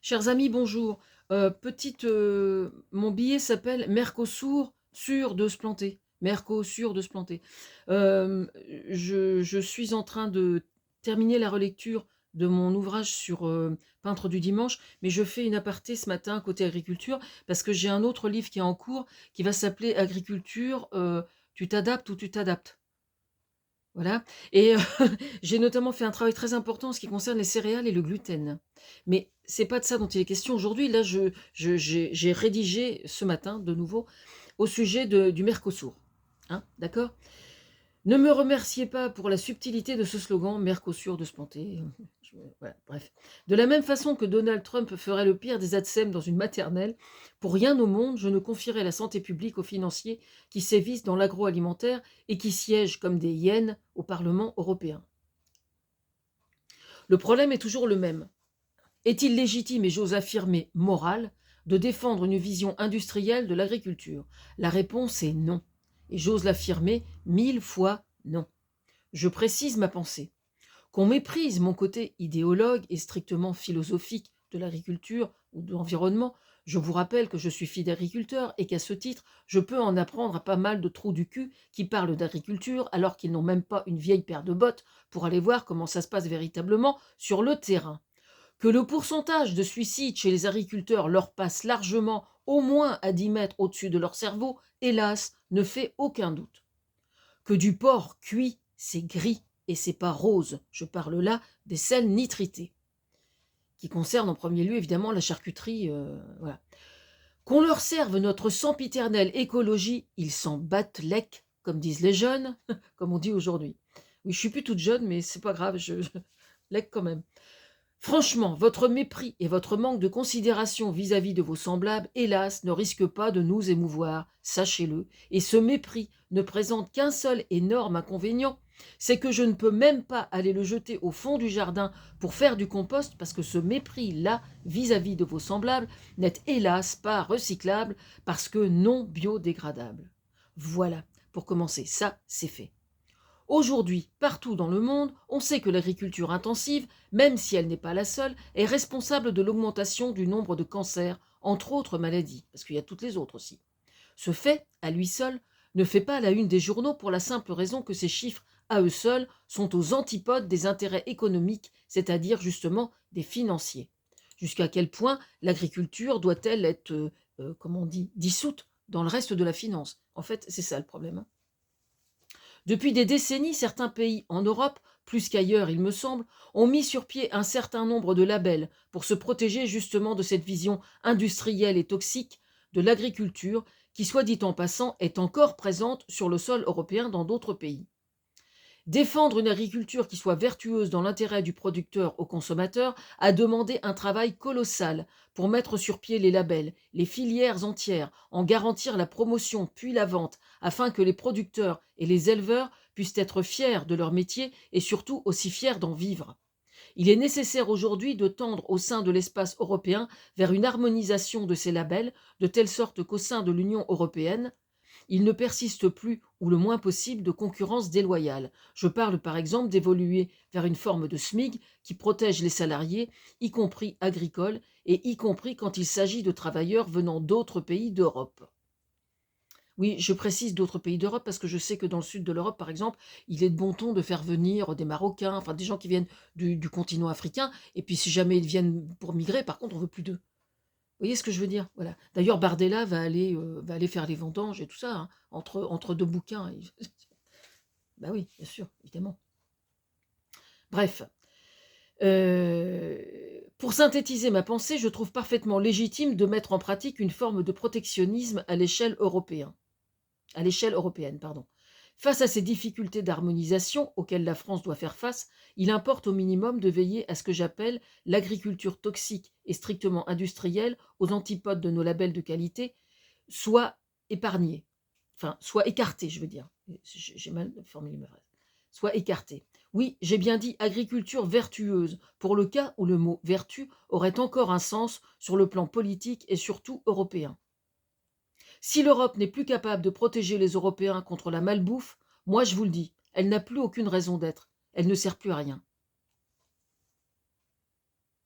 Chers amis, bonjour. Mon billet s'appelle Mercosur, sûr de se planter. Mercosur de se planter. Hem, je suis en train de terminer la relecture de mon ouvrage sur, Peintre du dimanche, mais je fais une aparté ce matin côté agriculture, parce que j'ai un autre livre qui est en cours, qui va s'appeler Agriculture, tu t'adaptes ou tu t'adaptes. Voilà et j'ai notamment fait un travail très important en ce qui concerne les céréales et le gluten. Mais c'est pas de ça dont il est question aujourd'hui. Là, j'ai rédigé ce matin, de nouveau, au sujet du Mercosur, hein, d'accord? Ne me remerciez pas pour la subtilité de ce slogan Mercosur de se planter. Voilà, bref. De la même façon que Donald Trump ferait le pire des ATSEM dans une maternelle, pour rien au monde, je ne confierai la santé publique aux financiers qui sévissent dans l'agroalimentaire et qui siègent comme des hyènes au Parlement européen. Le problème est toujours le même. Est-il légitime, et j'ose affirmer moral, de défendre une vision industrielle de l'agriculture? La réponse est non. Et j'ose l'affirmer 1000 fois non. Je précise ma pensée. Qu'on méprise mon côté idéologue et strictement philosophique de l'agriculture ou de l'environnement, je vous rappelle que je suis fille d'agriculteur et qu'à ce titre, je peux en apprendre à pas mal de trous du cul qui parlent d'agriculture alors qu'ils n'ont même pas une vieille paire de bottes pour aller voir comment ça se passe véritablement sur le terrain. Que le pourcentage de suicides chez les agriculteurs leur passe largement, au moins à 10 mètres au-dessus de leur cerveau, hélas, ne fait aucun doute. Que du porc cuit, c'est gris et c'est pas rose. Je parle là des sels nitrités, qui concernent en premier lieu évidemment la charcuterie. Voilà. Qu'on leur serve notre sempiternelle écologie, ils s'en battent lec, comme disent les jeunes, comme on dit aujourd'hui. Oui, je suis plus toute jeune, mais c'est pas grave, lec quand même. Franchement, votre mépris et votre manque de considération vis-à-vis de vos semblables, hélas, ne risquent pas de nous émouvoir, sachez-le. Et ce mépris ne présente qu'un seul énorme inconvénient, c'est que je ne peux même pas aller le jeter au fond du jardin pour faire du compost parce que ce mépris-là, vis-à-vis de vos semblables, n'est hélas pas recyclable parce que non biodégradable. Voilà, pour commencer, ça, c'est fait. Aujourd'hui, partout dans le monde, on sait que l'agriculture intensive, même si elle n'est pas la seule, est responsable de l'augmentation du nombre de cancers, entre autres maladies, parce qu'il y a toutes les autres aussi. Ce fait, à lui seul, ne fait pas la une des journaux pour la simple raison que ces chiffres, à eux seuls, sont aux antipodes des intérêts économiques, c'est-à-dire justement des financiers. Jusqu'à quel point l'agriculture doit-elle être, comment on dit, dissoute dans le reste de la finance? En fait, c'est ça le problème, hein. Depuis des décennies, certains pays en Europe, plus qu'ailleurs il me semble, ont mis sur pied un certain nombre de labels pour se protéger justement de cette vision industrielle et toxique de l'agriculture qui, soit dit en passant, est encore présente sur le sol européen dans d'autres pays. Défendre une agriculture qui soit vertueuse dans l'intérêt du producteur au consommateur a demandé un travail colossal pour mettre sur pied les labels, les filières entières, en garantir la promotion puis la vente, afin que les producteurs et les éleveurs puissent être fiers de leur métier et surtout aussi fiers d'en vivre. Il est nécessaire aujourd'hui de tendre au sein de l'espace européen vers une harmonisation de ces labels, de telle sorte qu'au sein de l'Union européenne, il ne persiste plus, ou le moins possible, de concurrence déloyale. Je parle par exemple d'évoluer vers une forme de SMIG qui protège les salariés, y compris agricoles, et y compris quand il s'agit de travailleurs venant d'autres pays d'Europe. Oui, je précise d'autres pays d'Europe parce que je sais que dans le sud de l'Europe, par exemple, il est de bon ton de faire venir des Marocains, enfin des gens qui viennent du continent africain, et puis si jamais ils viennent pour migrer, par contre, on veut plus d'eux. Vous voyez ce que je veux dire? Voilà. D'ailleurs, Bardella va aller faire les vendanges et tout ça, hein, entre 2 bouquins. Bah oui, bien sûr, évidemment. Bref, pour synthétiser ma pensée, je trouve parfaitement légitime de mettre en pratique une forme de protectionnisme à l'échelle européenne, pardon. Face à ces difficultés d'harmonisation auxquelles la France doit faire face, il importe au minimum de veiller à ce que j'appelle l'agriculture toxique et strictement industrielle, aux antipodes de nos labels de qualité, soit épargnée. Enfin, soit écartée, je veux dire. J'ai mal formulé ma phrase. Soit écartée. Oui, j'ai bien dit agriculture vertueuse, pour le cas où le mot vertu aurait encore un sens sur le plan politique et surtout européen. Si l'Europe n'est plus capable de protéger les Européens contre la malbouffe, moi je vous le dis, elle n'a plus aucune raison d'être. Elle ne sert plus à rien.